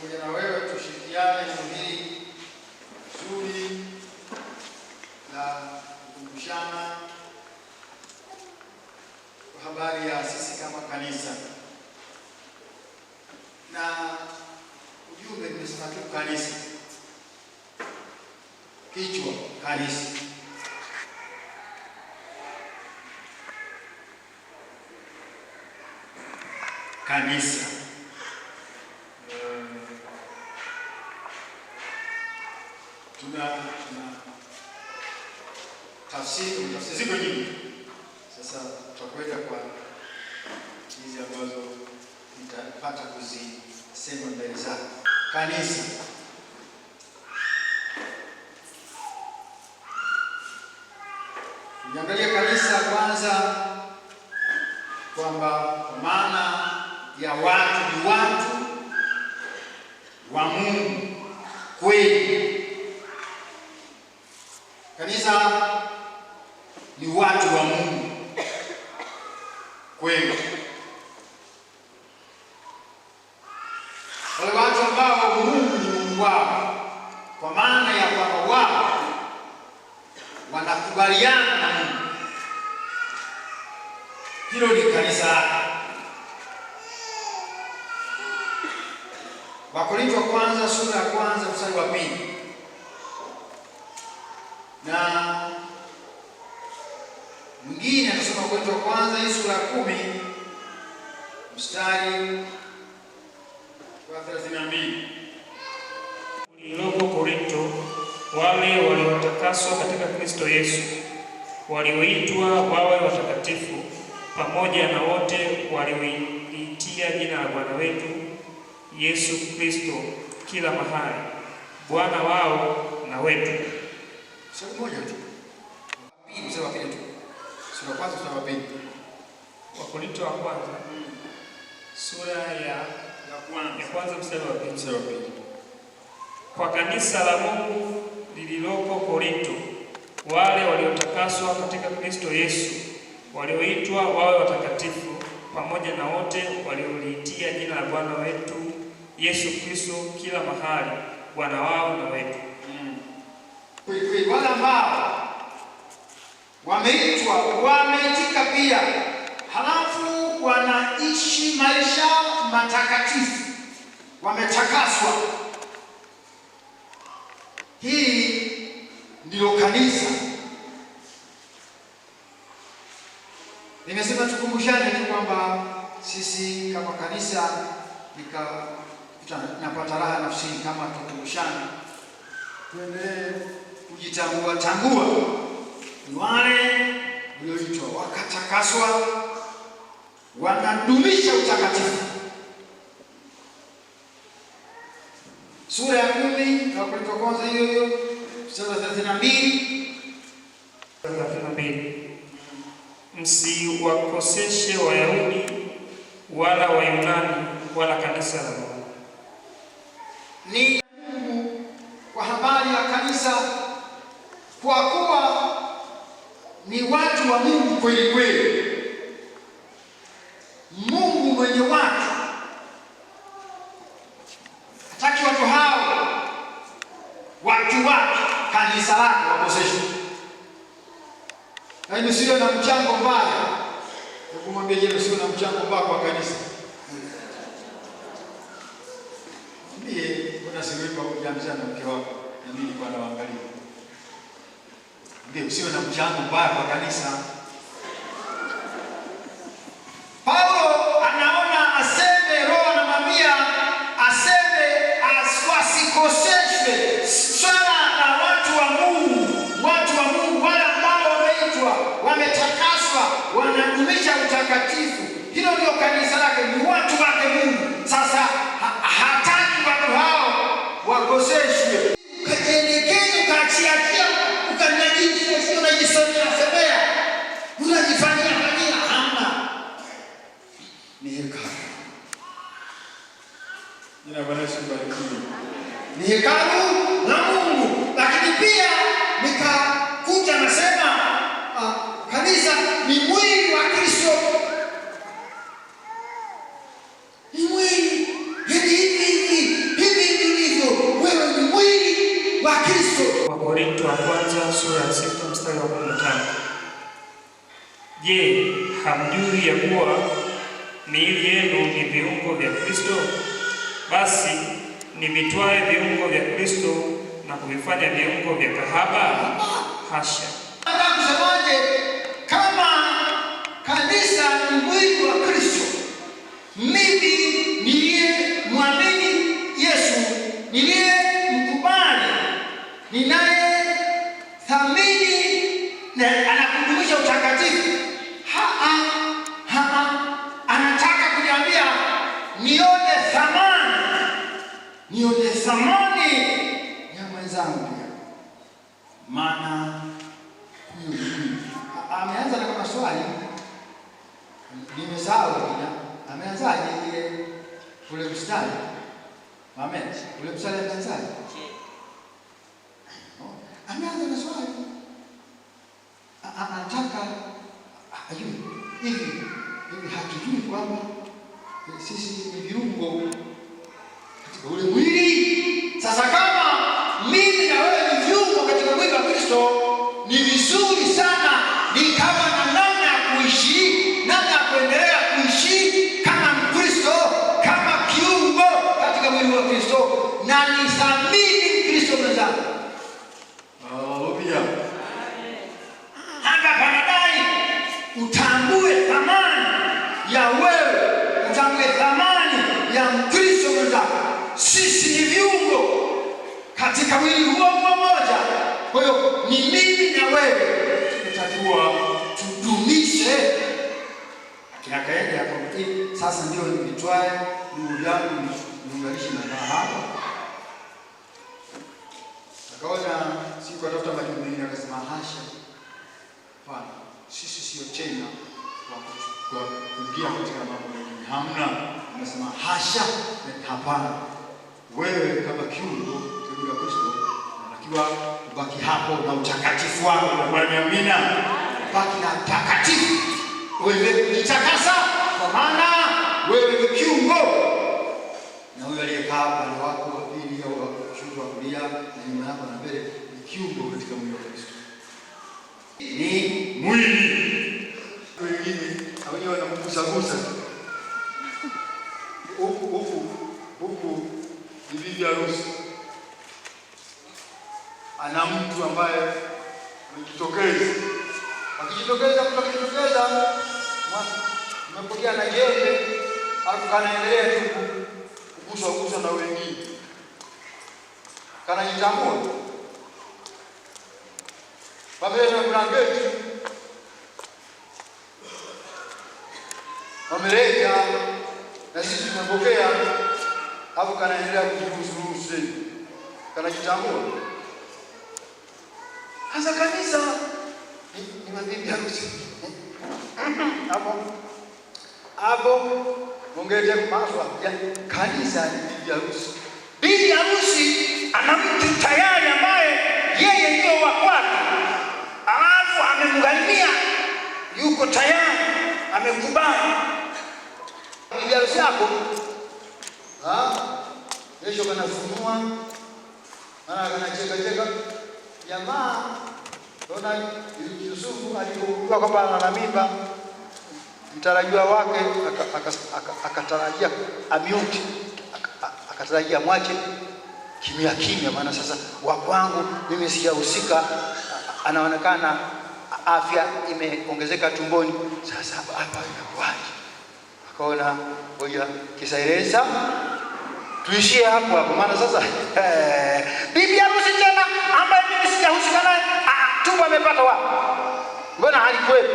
pamoja na wewe tushirikiane hili zuri la kukumbushana kwa habari ya sisi kama kanisa. Na ujumbe nimesema tu kanisa, kichwa kanisa. Kanisa tuna tafsiri ziko nyingi. Sasa tutakwenda kwa hizi ambazo nitapata kuzisema mbele zako. Kanisa, niangalia kanisa kwanza kwamba kwa maana ya watu ni watu wa Mungu kweli. Kanisa ni watu wa Mungu kweli, wale watu ambao Mungu ni Mungu wao, kwa maana ya kwamba wao wanakubaliana na Mungu. Hilo ni kanisa. Wakorintho wa kwanza sura ya kwanza mstari wa 2. Na mwingine anasoma Wakorintho wa kwanza hii sura ya 10 mstari wa 32. Uliloko Korintho, wale waliotakaswa katika Kristo Yesu, walioitwa wawe watakatifu, pamoja na wote walioitia jina la Bwana wetu Yesu Kristo kila mahali, Bwana wao na wetu. Sura moja tu. Mstari wa 2 tu. Sura ya kwanza mstari wa 2. Wakorintho wa kwanza sura ya kwanza mstari wa 2. Kwa kanisa la Mungu lililoko Korintho, wale waliotakaswa katika Kristo Yesu, walioitwa wawe watakatifu, pamoja na wote walioliitia jina la Bwana wetu Yesu Kristo kila mahali, Bwana wao na wetu. Wale ambao wameitwa, wameitika pia, halafu wanaishi maisha matakatifu, wametakaswa. Hii ndilo kanisa. Nimesema tukumbushane tu kwamba sisi kama kanisa napata raha nafsini kama tukumbushane, tuendelee kujitambua ni wale walioitwa wakatakaswa, wanadumisha utakatifu. Sura ya 10 ya Wakorintho wa kwanza hiyo sura ya 32. Msiwakoseshe Wayahudi wala Wayunani wala kanisa la Mungu. Ni Mungu kwa habari ya kanisa, kwa kuwa ni watu wa Mungu kweli kweli. Mungu mwenye watu hataki watu hao, watu wake, kanisa lake wakoseshwe. Yaani sio na mchango mbaya. Kumwambia yeye sio na mchango mbaya kwa kanisa. Ndiye kuna siwepo kujamzana na mke wako na mimi kwa naangalia. Ndiye sio na mchango mbaya kwa kanisa. Paulo anaona aseme, Roho anamwambia aseme asikoseshwe swala la watu wa Mungu, wale ambao wameitwa, wametakaswa, wanadumisha utakatifu. Hilo ndio kanisa lake, ni watu wake Mungu. Sasa hataki watu hao wakoseshwe. Ukajielekeza, ukachiachia, ukanajisha, sio unajisomea, unajifanyia hamna. Ni hekalu. Jina Bwana Yesu libarikiwe. Ni hekalu la Mungu, lakini pia nikakuta nasema kanisa ni mwili wa Kristo. Ni mwili hivi hamjui ya kuwa miili yenu ni viungo vya Kristo? Basi nivitwae viungo vya Kristo na kuvifanya viungo vya kahaba? Hasha! Nataka kusemaje? Kama kanisa ni mwili wa Kristo, mimi niliye mwamini Yesu, niliye mkubali, ninaye thamini na anakudumisha utakatifu, anataka kuniambia nione thamani ya mwenzangu pia. Maana huyu ameanza na kama swali, nimesahau jina. Ameanzaje ile ule mstari? Amen. Ule mstari ameanzaje? Ameanza na swali. Anataka hivi hatujui kwamba sisi ni viungo katika ule mwili. Sasa kama mimi na wewe ni viungo katika mwili wa Kristo, ni vizuri sana nikawa na namna ya kuishi, namna ya kuendelea kuishi kama Mkristo, kama kiungo katika mwili wa Kristo, na nithamini Kristo mwenzangu. Haleluya. Hata panadai utambue thamani ya wewe, utambue thamani ya Mkristo mwenzako. Sisi ni viungo katika mwili huo mmoja. Kwa hiyo ni mimi na wewe tunatakiwa tudumishe. Akaenda hapo, sasa ndio nitwae ndugu yangu niunganishe na hapa. Akaona siku atafuta majumbe mengine, akasema hasha. Bwana, sisi sio tena kwa kuingia katika mambo mengine. Hamna. Anasema hasha, hapana. Wewe kama kiungo cha Kristo unatakiwa ubaki hapo na utakatifu wako. Bwana, amina. Baki na utakatifu. Wewe ujitakasa, kwa maana wewe ni kiungo. Na huyo aliyekaa upande wako wa pili au kushoto wa kulia na nyuma yako na mbele ni kiungo katika mwili wa Kristo. Ni mwili. Wengine hawajui wanamgusa huku ni bibi harusi. Ana mtu ambaye amejitokeza. Akijitokeza umepokea na jembe, alafu kanaendelea tu kugusa na wengine. Kanajitambua. Babeli na blanketi. Wameleta na sisi tumepokea, hapo kanaendelea kujiruhusu. Kanajitambua. Hasa kanisa ni mabibi harusi. Hapo ongea maswa ya kanisa ni bibi harusi. Bibi harusi ana mtu tayari ambaye yeye ndio wa kwake. Alafu amemgharimia, yuko tayari, amekubali. Bibi harusi yako kesho kanafunua, kanacheka jamaa. Ona Yusufu alipokuwa kwamba ana mimba, mtarajiwa wake akatarajia amiuti, akatarajia mwache kimya, maana sasa wa kwangu mimi sijahusika, anaonekana afya imeongezeka tumboni. Sasa hapa inakuwaje? Akaona ngoja kisaireza tuishie hapo, maana sasa bibi harusi tena ambaye mimi sijahusika naye, tumbo amepata wapi? Mbona halikuwepo?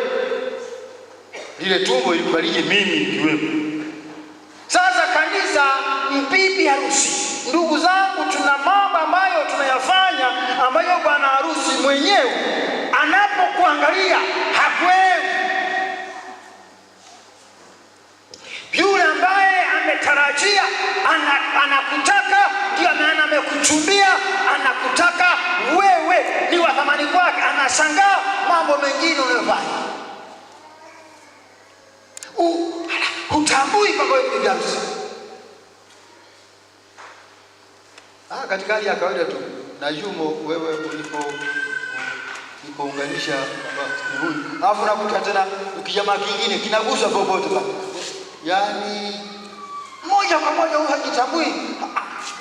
Lile tumbo ilikubalije mimi nikiwepo? Sasa kanisa mbibi harusi. Ndugu zangu, tuna mambo ambayo tunayafanya ambayo bwana harusi mwenyewe anapokuangalia hakuelewi. Yule ambaye ametarajia anakutaka, ndio maana amekuchumbia, anakutaka wewe ni wa thamani kwake, anashangaa mambo mengine unayofanya. Hutambui kwamba wewe ni harusi. Katika hali ya kawaida tu, na yumo wewe ulipo nikuunganisha huyu. Alafu nakuta tena ukijamaa kingine kinagusa popote pale. Yaani moja kwa moja huyu hajitambui.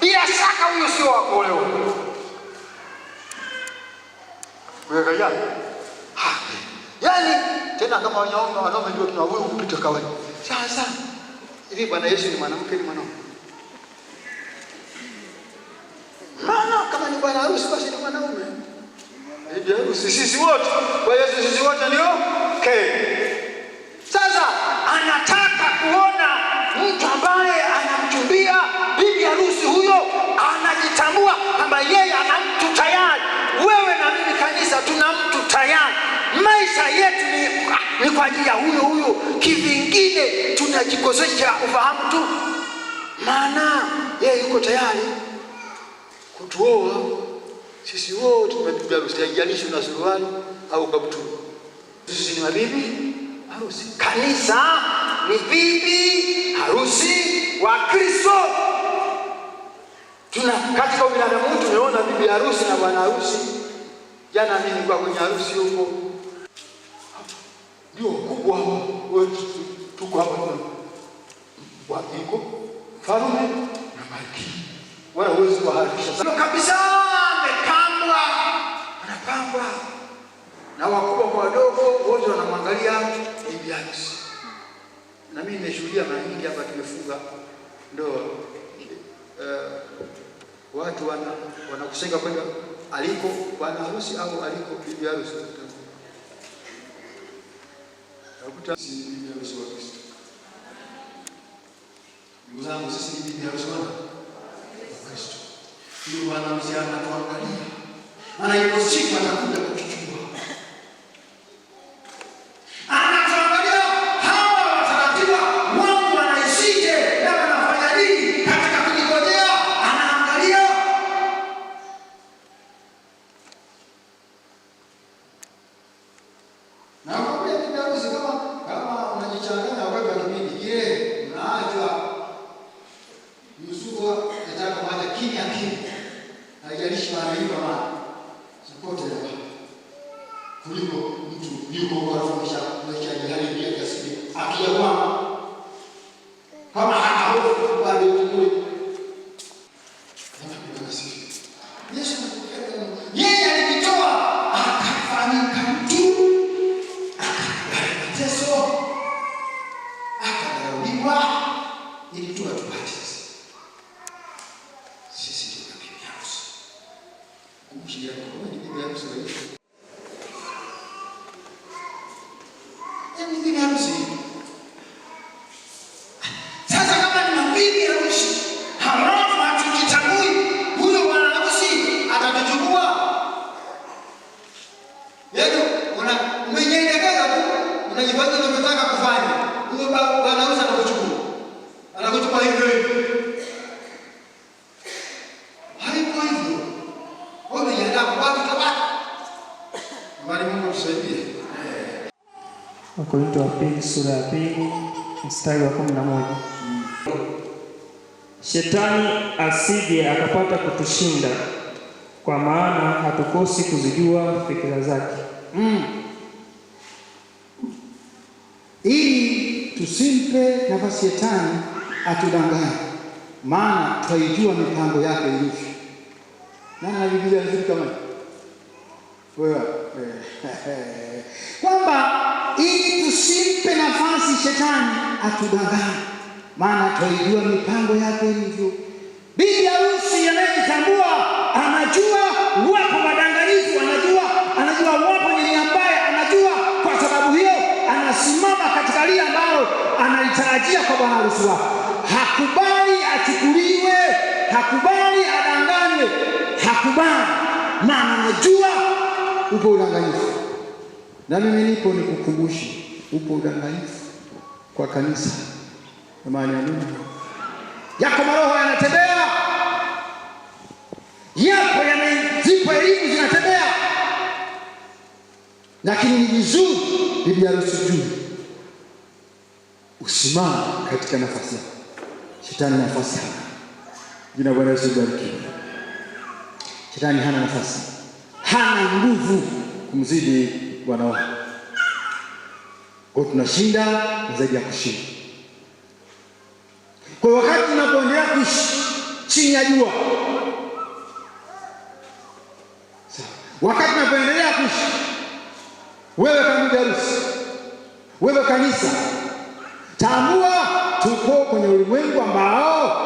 Bila shaka huyu sio wa kuolewa. Wewe gani? Yaani tena kama wanaume ndio tunaweza kupita kawaida. Sasa hivi Bwana Yesu ni mwanamke ni mwanaume? Maana kama ni bwana harusi basi ni mwanaume. Bibi harusi sisi wote. Kwa Yesu sisi wote ndio Sasa anataka kuona mtu ambaye anamchumbia bibi harusi huyo anajitambua kwamba yeye ana mtu tayari. Wewe na mimi kanisa tuna mtu tayari. Maisha yetu ni kwa ajili ya huyo. Kivingine tunajikosesha ufahamu tu. Maana yeye yuko tayari kutuoa. Sisi wote tumepiga harusi, haijalishi una suruali au kaptula. Sisi ni mabibi harusi. Kanisa ni bibi harusi wa Kristo. Katika ubinadamu tumeona bibi harusi na bwana harusi. Jana mimi nilikuwa kwenye harusi huko. Ndio kubwa wetu tuko hapa wako farume na malkia. Wala uwezo kuharakisha sana kabisa, anapambwa na wakubwa kwa wadogo wote wanamwangalia bibi harusi. Na mimi nimeshuhudia mara nyingi hapa tumefunga ndoa. Watu wanakusanya kwenda aliko bwana harusi au aliko bibi harusi. Nakuta si bibi harusi wa Kristo. Ndugu zangu, sisi ni bibi harusi wa Kristo. Huyu bwana harusi anatuangalia. Maana yuko siku atakuja kutuchukua. Anatuangalia hawa wataratibu wangu wanaishije na wanafanya nini katika kujigojea. Anaangalia. Na kwa bibi harusi kama unajichanganya wakati wa kipindi kile unaachwa Yusufu anataka maji kimya. Haijalishi maarifa maana sokote la kuliko mtu yuko kwa rafiki maisha hali ya kiasi akija kama hana hofu bado kule. Yesu yeye alijitoa akafanyika mtu akateso akadharauliwa ili tu atupate sisi ndio bibi harusi. Kumshia kwa bibi harusi wa Yesu. Ni bibi harusi. Sasa kama ni mabibi harusi, halafu hatujitambui, huyo bwana harusi atatuchukua. Yaani umejiendekeza tu, unajifanya unataka kufanya. Huyo bwana harusi atakuchukua. Anakuchukua hivyo. Haiko hivyo. Wewe unajiandaa kwa watu tabaki. Mungu atusaidie. Wakorintho wa pili sura ya 2 mstari wa 11. Shetani asije akapata kutushinda, kwa maana hatukosi kuzijua fikira zake. Ili tusimpe nafasi Shetani atudanganye, maana twaijua mipango yake ilivyo. Nani na Biblia nzuri kama hii? Wewe. Kwamba ili tusimpe nafasi Shetani atudanganye, maana twaijua mipango yake ilivyo. Bibi harusi anayetambua anajua wapo wadanganyifu, anajua wapo ni ambaye anajua. Kwa sababu hiyo anasimama katika lile ambalo analitarajia kwa bwana harusi wake. Hakubali achukuliwe, hakubali adanganywe, hakubali, maana anajua upo udanganyifu. Na mimi nipo nikukumbushe, upo udanganyifu kwa kanisa. Amani ya Mungu. Yako maroho yanatembea, yapo zipo elimu zinatembea, lakini ni vizuri bibi harusi juu usimame katika nafasi yako. Shetani nafasi hana. Jina Bwana Yesu libarikiwe. Shetani hana nafasi, hana nguvu kumzidi Bwana wako. Kwa tunashinda na zaidi ya kushinda. Kwa wakati tunapoendelea kuishi chini ya jua, wakati tunapoendelea kuishi, wewe kama bibi harusi, wewe kanisa, tambua tuko kwenye ulimwengu ambao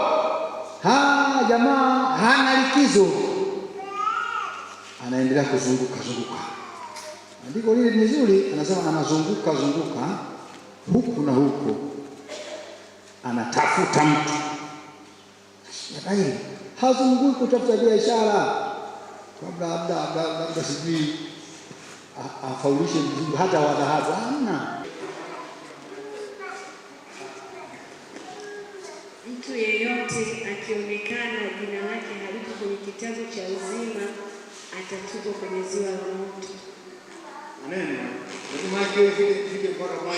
jamaa hana likizo, anaendelea kuzunguka. Andiko lile ni zuri, anasema anazunguka huku na huko, anatafuta mtu. Yaani hazunguki kutafuta biashara, labda sijui afaulishe mzigo hata wa dhahabu, hamna. Mtu yeyote akionekana jina lake halipo kwenye kitabu cha uzima atatupwa kwenye ziwa la moto. Amen. Vile mpaka kwa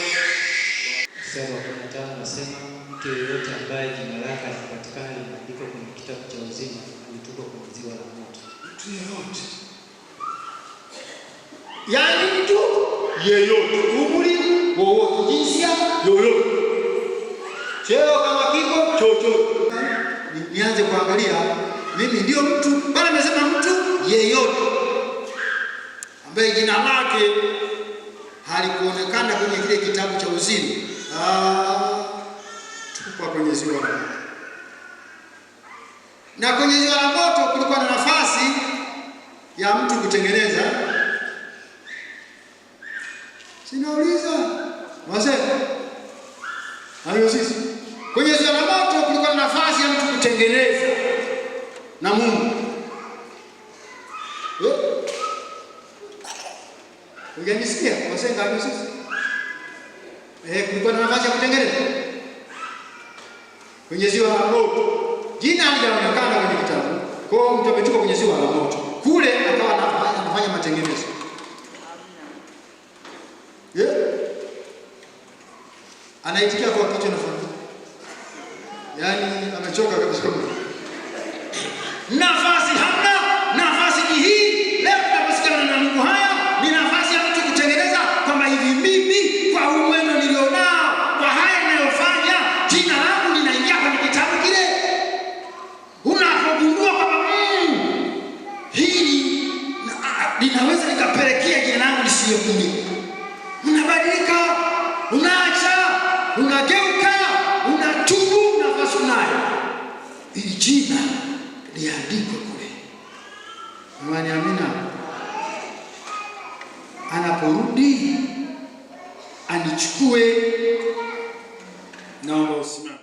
mstari wa 15 nasema mtu yeyote ambaye jina lake halipatikana limeandikwa kwenye kitabu cha uzima alitupwa kwenye ziwa la moto. Mtu yeyote, yaani mtu yeyote, umri wowote, jinsia yoyote, cheo kama kiko chochote. Nianze kuangalia mimi ndio mtu, bali amesema mtu yeyote ambaye jina lake halikuonekana kwenye kile kitabu cha uzima, tupo kwenye ziwa la moto. Na kwenye ziwa la moto kulikuwa na nafasi ya mtu kutengeneza. Sinauliza wazee, hayo sisi kwenye ziwa la moto kulikuwa na nafasi ya mtu kutengeneza na Mungu. Unanisikia? Wazee ngapi sisi? Kulikuwa na nafasi ya kutengeneza kwenye ziwa la moto. Jina linaonekana kwenye kitabu. Kwa hiyo mtu ametupa kwenye ziwa la moto. Kule akawa anafanya matengenezo. Anaitikia kwa kichwa na familia. Yaani amechoka kabisa. Nafasi hamna, nafasi ni hii. Leo tunaposikana na Mungu haya, ni nafasi ya mtu kutengeneza kama hivi mimi kwa uwezo nilionao, kwa haya ninayofanya, jina langu linaingia kwenye kitabu kile. Unapogundua kwamba hili linaweza likapelekea jina langu lisiyokubalika, unabadilika, unaacha, unageuka, unatubu, nafasi unayo. Hili jina liandikwe kule. Amani, amina. Anaporudi anichukue, naomba usimame.